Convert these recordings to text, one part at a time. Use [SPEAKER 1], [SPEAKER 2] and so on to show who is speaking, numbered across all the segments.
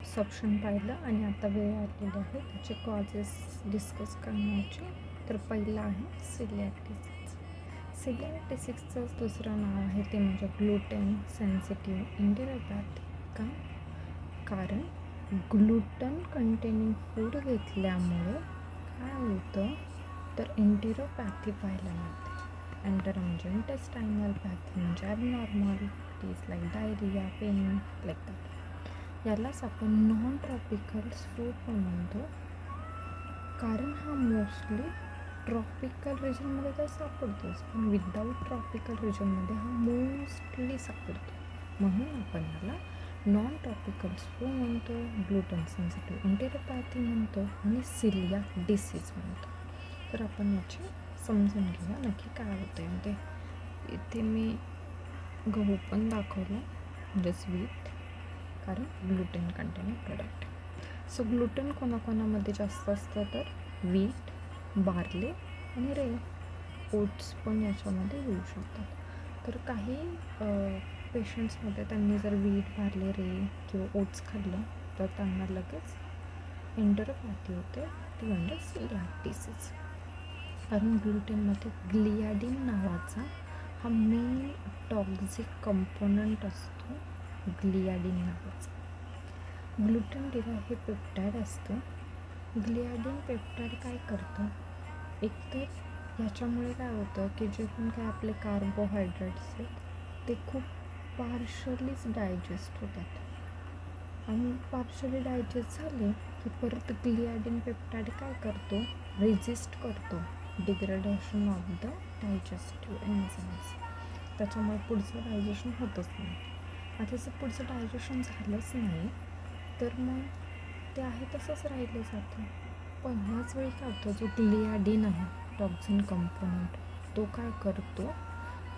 [SPEAKER 1] Absorption पाहिलं आणि आता वेळ आलेली आहे त्याचे कॉजेस डिस्कस करण्याचे. तर पहिला आहे सिलियाक डिसीज. सिलियाक डिसीजचं दुसरं नाव आहे ते म्हणजे ग्लुटेन सेन्सिटिव्ह एन्टेरोपॅथी. का? कारण ग्लुटन कंटेनिंग फूड घेतल्यामुळे काय होतं तर एन्टेरोपॅथी पाहायला मिळते. एंटर म्हणजे इंटेस्टायनल, पॅथी म्हणजे abnormal, is like diarrhoea, pain, like that. यालाच आपण नॉन ट्रॉपिकल फ्रूट पण म्हणतो, कारण हा मोस्टली ट्रॉपिकल रिजनमध्ये तर सापडतोच, पण विदाऊट ट्रॉपिकल रिजनमध्ये हा मोस्टली सापडतो. म्हणून आपण याला नॉन ट्रॉपिकल फ्रूट म्हणतो, ग्लुटन सेन्सिटिव्ह एन्टेरोपॅथी म्हणतो आणि सिलियाक डिसीज म्हणतो. तर आपण याची समजून घेऊया नक्की काय होतं आहे. इथे मी गहू पण दाखवलं म्हणजे स्वीट, कारण gluten containing product. So gluten कोणाकोणामध्ये जास्त असतं तर व्हीट, बार्ले आणि रे. ओट्स पण याच्यामध्ये येऊ शकतात. तर काही पेशंट्समध्ये त्यांनी जर व्हीट, बार्ले, रे किंवा ओट्स खाल्लं तर त्यांना लगेच एन्टेरोपॅथी होते, ती म्हणजे सिलियाक डिसीज. कारण ग्लुटेनमध्ये ग्लियाडिन नावाचा हा मेन टॉक्झिक कंपोनंट असतो. ग्लियाडिन नावाचा ग्लुटेन डिराइव्ह हे पेप्टाईड असतं. ग्लियाडिन पेप्टाईड काय करतं, एकतर याच्यामुळे काय होतं की जे पण काय आपले कार्बोहायड्रेट्स आहेत ते खूप पार्शलीच डायजेस्ट होतात आणि पार्शली डायजेस्ट झाले की परत ग्लियाडिन पेप्टाईड काय करतो, रेजिस्ट करतो degradation of the digestive enzymes. त्याच्यामुळे पुढचं डायजेशन होतच नाही. आता जर पुढचं डायजेशन झालंच नाही तर मग ते आहे तसंच राहिलं जातं. पण ह्याच वेळी काय होतं, जो ग्लियाडिन आहे टॉक्झिन कंपोनंट, तो काय करतो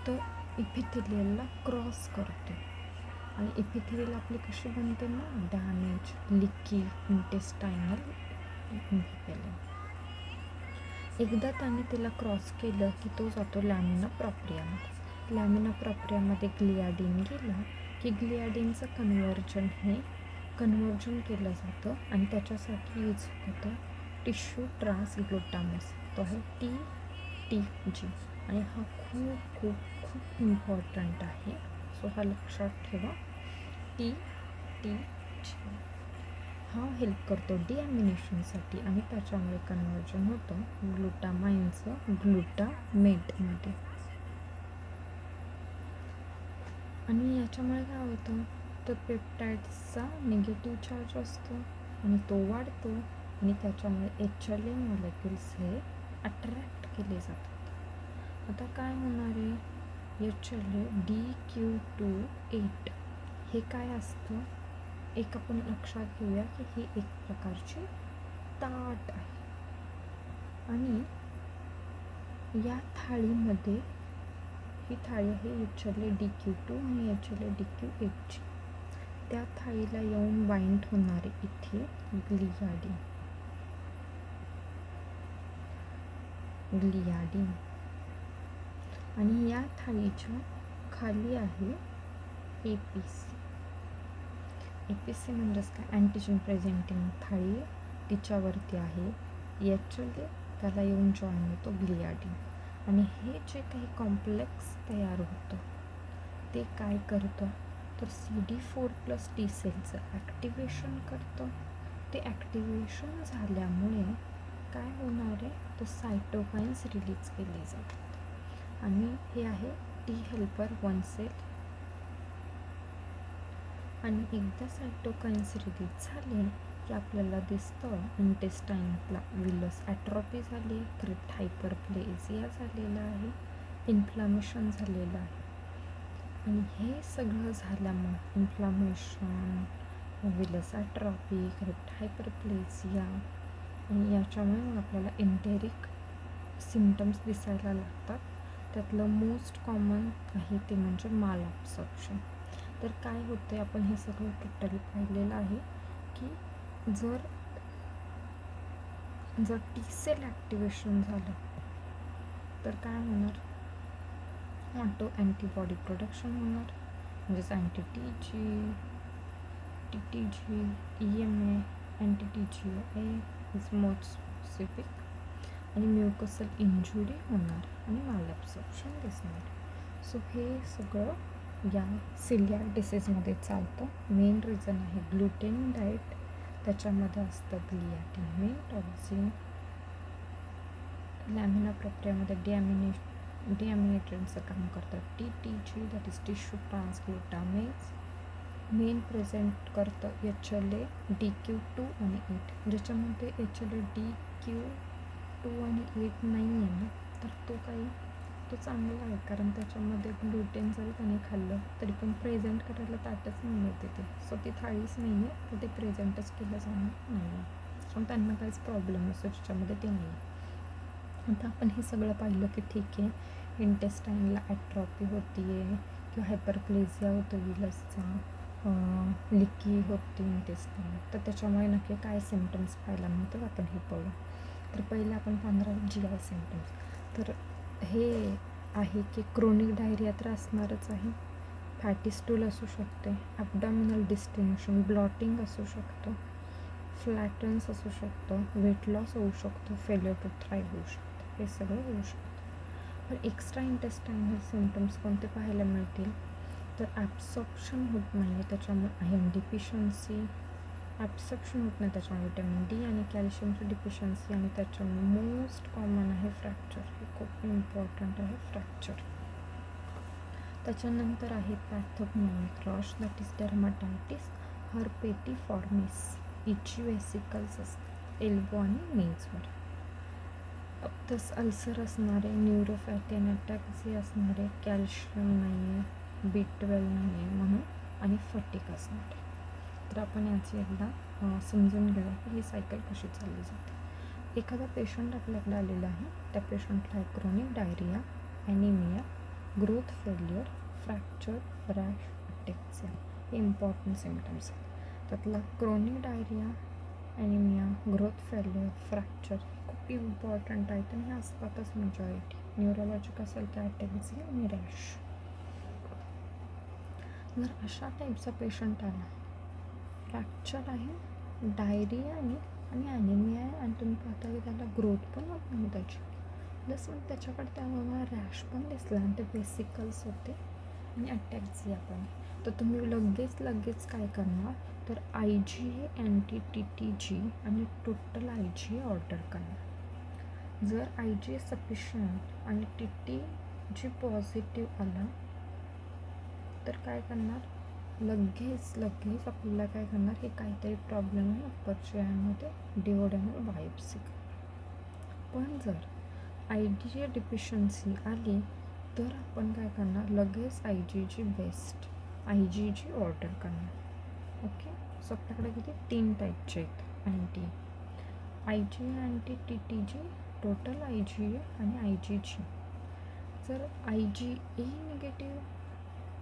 [SPEAKER 1] तर इपिथेलियलला क्रॉस करतो आणि इपिथेलियल आपली कशी बनते ना, डॅमेज, लिकी इंटेस्टायनल इपिथेलियम. एकदा त्याने तिला क्रॉस केलं की तो जातो लॅमिना प्रॉप्रियामध्ये. लॅमिना प्रॉप्रियामध्ये ग्लियाडिन गेलं की ग्लियाडिनचं कन्वर्जन केलं जातं आणि त्याच्यासाठी यूज होतं टिश्यू ट्रान्सग्लुटामेस, तो आहे TTG. आणि हा खूप खूप खूप इम्पॉर्टंट आहे. सो हा लक्षात ठेवा, TTG हा हेल्प करतो डिॲमिनेशनसाठी आणि त्याच्यामुळे कन्वर्जन होतं ग्लुटामाइनचं ग्लुटामेटमध्ये. आणि याच्यामुळे काय होतं तर पेप्टाईड्सचा निगेटिव्ह चार्ज असतो आणि तो वाढतो आणि त्याच्यामुळे HLA मॉलिक्युल्स हे अट्रॅक्ट केले जातात. आता काय होणार आहे, HLA DQ28 हे काय असतं, एक आपण लक्षात घेऊया की ही एक प्रकारची ताट आहे आणि या थाळीमध्ये ही थाळी आहे HLA DQ2 आणि HLA DQ8 ची. त्या थाळीला येऊन बाइंड होणारे इथे ग्लियाडिन आणि या थाळीच्या खाली आहे APC. APC म्हणजेच काय, अँटीजन प्रेझेंटिंग थाळी, तिच्यावरती आहे HLA, त्याला येऊन जॉईन होतो ग्लियाडिन आणि हे जे काही कॉम्प्लेक्स तयार होतं ते काय करतं तर CD4+ T सेलचं ॲक्टिवेशन करतं. ते ॲक्टिवेशन झाल्यामुळे काय होणार आहे तर सायटोकाइन्स रिलीज केले जातात आणि हे आहे T हेल्पर 1 सेल. आणि एकदा सायटोकाइन्स रिलीज झाले की आपल्याला दिसतं इंटेस्टाईनला विलस ॲट्रॉपी झाली, क्रिप्ट हायपरप्लेजिया झालेला आहे, इन्फ्लामेशन झालेलं आहे. आणि हे सगळं झाल्यामुळे इन्फ्लामेशन, विलस ॲट्रॉपी, क्रिप्ट हायपरप्लेजिया आणि याच्यामुळे मग आपल्याला एंटेरिक सिम्टम्स दिसायला लागतात. त्यातलं मोस्ट कॉमन आहे ते म्हणजे माल ॲब्सॉर्प्शन. तर काय होते, आपण हे सगळं टोटली पाहिलेलं आहे की जर T सेल ॲक्टिवेशन झालं तर काय होणार, ऑटो अँटीबॉडी प्रोडक्शन होणार म्हणजेच अँटी-TG, TTG, EMA, anti-TGA is most specific आणि म्युकसल इंजुरी होणार आणि मालअब्सॉर्प्शन दिसणार. सो हे सगळं या सिलियाक डिसीजमध्ये चालतं. मेन रिझन आहे ग्लुटेन डाएट, त्याच्यामध्ये असतं ग्लियाटिन, टॉक्झिन, लॅमिना प्रक्रियामध्ये डिॲमिनेटरचं काम करतात. TTG that is tissue transglutaminase main present करतं HLA DQ2 आणि 8, ज्याच्यामध्ये HLA DQ2 आणि 8 नाही आहे ना, तर तो चांगला आहे, कारण त्याच्यामध्ये ग्लुटेन जरी त्याने खाल्लं तरी पण प्रेझेंट करायला ताटच नाही आहे तिथे. सो ती थाळीच नाही आहे, तर ते प्रेझेंटच केलं जाणार नाही आहे, पण त्यांना काहीच प्रॉब्लेम असतो ज्याच्यामध्ये ते नाही आहे. आता आपण हे सगळं पाहिलं की ठीक आहे, इंटेस्टाईनला ॲट्रॉपी होती आहे किंवा हायपरप्लेझिया होतो विलसचा, लिकी होती इंटेस्टाईन, तर त्याच्यामुळे नक्की काय सिम्पटम्स पाहायला मिळतात आपण हे पाहू. तर पहिलं आपण पाहणार GI सिम्पटम्स. तर हे आहे की क्रोनिक डायरिया तर असणारच आहे, फॅटी स्टूल असू शकते, ॲबडॉमिनल डिस्टेन्शन, ब्लॉटिंग असू शकतं, फ्लॅटन्स असू शकतं, वेट लॉस होऊ शकतो, फेल्युअर टू थ्राईव्ह होऊ शकतं, हे सगळं होऊ शकतं. पण एक्स्ट्रा इंटेस्टाईनल सिम्पटम्स कोणते पाहायला मिळतील, तर ॲब्सॉर्प्शन होत नाही आहे, त्याच्यामुळे आयर्न डिफिशियन्सी, ॲब्सॉर्प्शन होत नाही त्याच्यामुळे विटॅमिन D आणि कॅल्शियमची डिफिशियन्सी, आणि त्याच्यामुळे मोस्ट कॉमन आहे फ्रॅक्चर. हे खूप इम्पॉर्टंट आहे फ्रॅक्चर. त्याच्यानंतर आहे pathognomonic rash that is dermatitis, herpetiformis, itchy vesicles असतात एल्बो आणि नीजवर, तस अल्सर असणारे, न्यूरोफॅटी आणि अटॅक्सी असणारे, कॅल्शियम नाही आहे, B12 नाही आहे म्हणून, आणि फटिक असणारे. तर आपण याची एकदा समजून घेऊया की ही सायकल कशी चालली जाते. एखादा पेशंट आपल्याकडे आलेला आहे, त्या पेशंटला आहे chronic diarrhoea, anaemia, growth failure, fracture, rash, ataxia, हे इम्पॉर्टंट सिम्पटम्स आहेत. त्यातला chronic diarrhoea, anaemia, growth failure, fracture खूप इम्पॉर्टंट आहेत आणि हे असतातच मेजॉरिटी. न्यूरोलॉजिक असेल तर अटॅक्सिया आणि रॅश. जर अशा टाईपचा पेशंट आला, फ्रॅक्चर आहे, डायरिया आहे आणि ॲनिमिया आहे, आणि तुम्ही पाहता की त्याला ग्रोथ पण होत नाही त्याची, प्लस मग त्याच्याकडे त्यामुळे रॅश पण दिसला आणि ते वेसिकल्स होते आणि अटॅक्सिया पण, तर तुम्ही लगेच काय करणार, तर IgA anti-TTG आणि टोटल IgA ऑर्डर करणार. जर IgA सफिशियंट आणि TTG पॉझिटिव्ह आला तर काय करणार, लगेच आपल्याला काय करणार, हे काहीतरी प्रॉब्लेम आहे अप्पर GI डिओडेनल बायोप्सी. पण जर IgA डिफिशियन्सी आली तर आपण काय करणार, लगेच IgG बेस्ट IgG ऑर्डर करणार. ओके, सो आपल्याकडे किती 3 टाईपचे आहेत anti, IgA anti-TTG, total IgA आणि IgG. जर IgA निगेटिव्ह,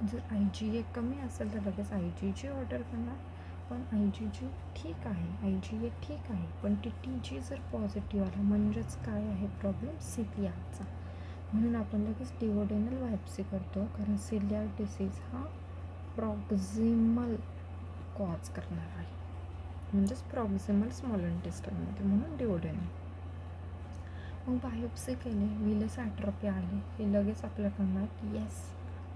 [SPEAKER 1] जर IgA कमी असेल तर लगेच IgG ऑर्डर करणार, पण IgG ठीक आहे, IgA ठीक आहे, पण TTG जर पॉझिटिव्ह आला म्हणजेच काय आहे प्रॉब्लेम, सिलियाकचा, म्हणून आपण लगेच डिओडेनल बायोप्सी करतो, कारण सिलियाक डिसीज हा प्रॉक्झिमल कॉज करणार आहे, म्हणजेच प्रॉक्झिमल स्मॉल इंटेस्टाईनमध्ये, म्हणून डिओडेनल. मग बायोप्सी केली, विलस ॲट्रॉपी आली, हे लगेच आपल्याला करणार की येस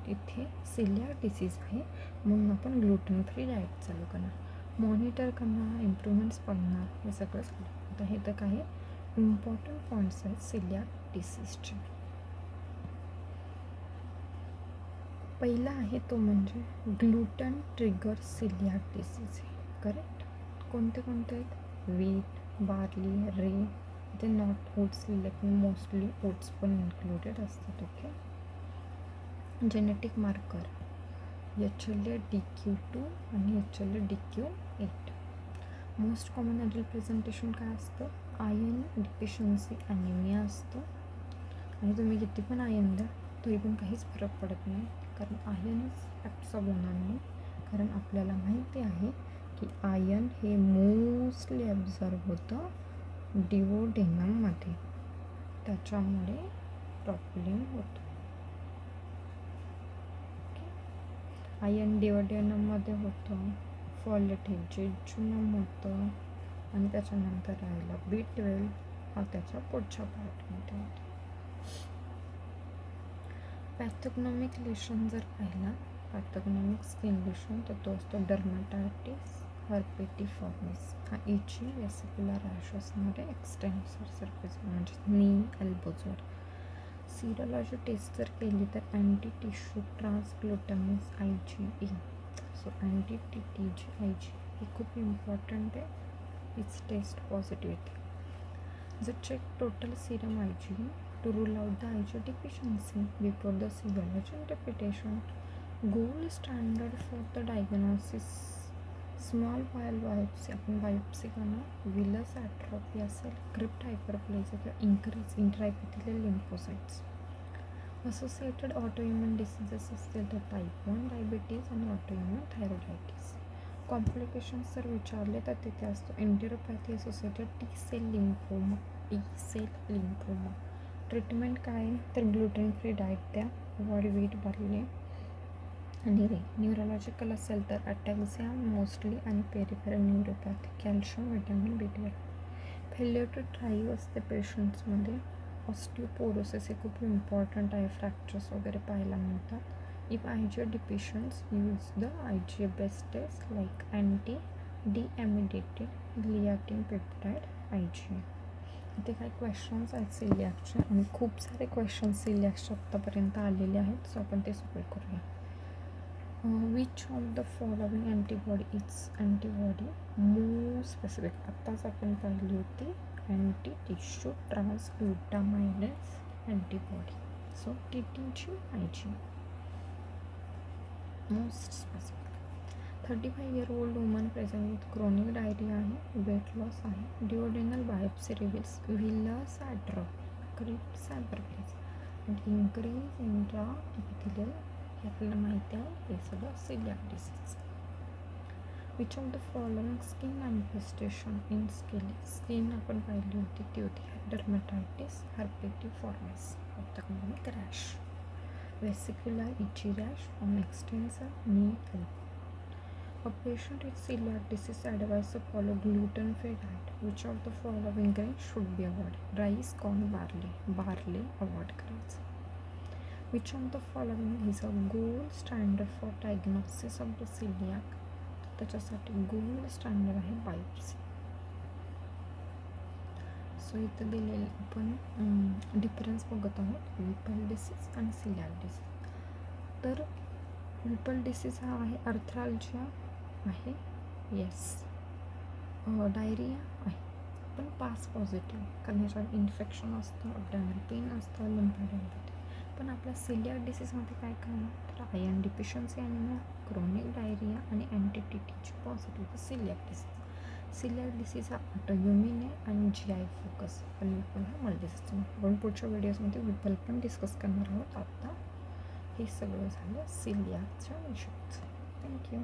[SPEAKER 1] तिथे सिलियाक डिसीज आहे, म्हणून आपण ग्लुटेन फ्री डाएट चालू करणार, मॉनिटर करणार, इम्प्रूव्हमेंट्स बघणार, हे सगळं चालू. आता हे तर काही इम्पॉर्टंट पॉईंट्स आहेत सिलियाक डिसीजचे. पहिला आहे तो म्हणजे ग्लुटन ट्रिगर सिलियाक डिसीज, करेक्ट. कोणते आहेत, व्हीट, बार्ली, रे, ते नॉट ओट्स, लेकिन मोस्टली ओट्स पण इन्क्लुडेड असतात. Okay, genetic marker HLA DQ2 आणि HLA DQ8. Most common adult presentation काय असतं, आयर्न डिफिशियन्सी ॲनिमिया असतं, आणि तुम्ही किती पण आयर्न द्या तरी पण काहीच फरक पडत नाही, कारण आयर्नच ॲब्सॉर्ब होणार नाही, कारण आपल्याला माहिती आहे की आयर्न हे मोस्टली ॲब्झॉर्ब होतं डिओडेनममध्ये, त्याच्यामुळे प्रॉब्लेम होतो. आयर्न डिओडेनममध्ये होतं, फॉलेटेज जुनोमोटो आणि त्याच्यानंतर राहिला B12 हा त्याच्या पुढच्या पार्टमध्ये होता. पॅथोग्नॉमिक लेशन जर पाहिला, पॅथोग्नॉमिक स्किन लेशन तर तो असतो डर्माटायटिस हर्पेटिफॉर्मिस. हा इची वेसिक्युलर रॅश असणारे एक्सटेन्सर सरफेस म्हणजे नी एल्बोजवर. सिरोलॉजी टेस्ट जर केली तर anti tissue transglutaminase IgE. So anti TTG IgE हे खूप इम्पॉर्टंट आहे. हीच टेस्ट पॉझिटिव्ह येते. जर check total serum IgE to rule out the IgE deficiency before the serology interpretation. Gold standard for the diagnosis small bowel biopsy. आपण biopsy करणार villous atrophy असेल, crypt hyperplasia किंवा increase intraepithelial lymphocytes. Associated autoimmune diseases असतील तर type 1 diabetes आणि autoimmune thyroiditis. Complications जर विचारले तर तिथे असतो enteropathy associated T cell lymphoma. Treatment काय तर ग्लुटेन फ्री डाएट द्या, बॉडी वेट भरले. आणि न्यूरोलॉजिकल असेल तर अटॅक्झिया मोस्टली आणि peripheral neuropathy, calcium vitamin B12. Failure to thrive असते पेशंट्समध्ये. ऑस्टिओपोरोसिस हे खूप इम्पॉर्टंट आहे, फ्रॅक्चर्स वगैरे पाहायला मिळतात. If IgE deficiency use the IgE based test like anti deamidated gliadin peptide IgE. इथे काही क्वेश्चन्स आहेत सिलियाकचे आणि खूप सारे क्वेश्चन्स सिलियाकचे आत्तापर्यंत आलेले आहेत. सो आपण ते सगळे करूया. Which of the following antibody is antibody more specific. आत्ताच आपण पाहिली होती anti tissue transglutaminase antibody. So TTG IgE most specific. 35-year-old woman present with chronic diarrhoea आहे, वेट लॉस आहे. Duodenal biopsy reveals villous atrophy, crypt hyperplasia and increase intraepithelial. हे आपल्याला माहिती आहे, हे सगळं coeliac disease. Which of the following skin manifestation in skin आपण पाहिली होती ती होती dermatitis herpetiformis, ophthalmic rash, वेसिक्युलर इची rash on एक्सटेन्सर नी elbow. A patient with celiac disease advised to follow gluten-free diet. Which of the following grains should be avoided? Rice, corn, barley avoid करायचं. Which of the following is a gold standard for diagnosis of the celiac? त्याच्यासाठी gold standard आहे biopsy. So इथं दिलेलं आपण difference बघत आहोत Vipul disease आणि सिलियाक disease. तर विपल डिसीज हा आहे अर्थ्राल्जिया आहे, येस. डायरिया आहे पण पास पॉझिटिव्ह, कारण ह्याच्यावर इन्फेक्शन असतं, ॲब्डॉमिनल पेन असतं, लिम्फोडेन्सिटी. पण आपल्या सिलियाक डिसीजमध्ये काय करणार तर आयर्न डिफिशियन्सी आणि क्रोनिक डायरिया आणि anti TTG positive सिलियाक disease. सिलियाक disease हा ऑटोइम्युन आहे आणि GI फोकस, पण विपल हा मल्टीसिस्टम. आपण पुढच्या व्हिडिओजमध्ये विपल पण डिस्कस करणार आहोत. आता हे सगळं झालं सिलियाकच्या विषयाचं. थँक्यू.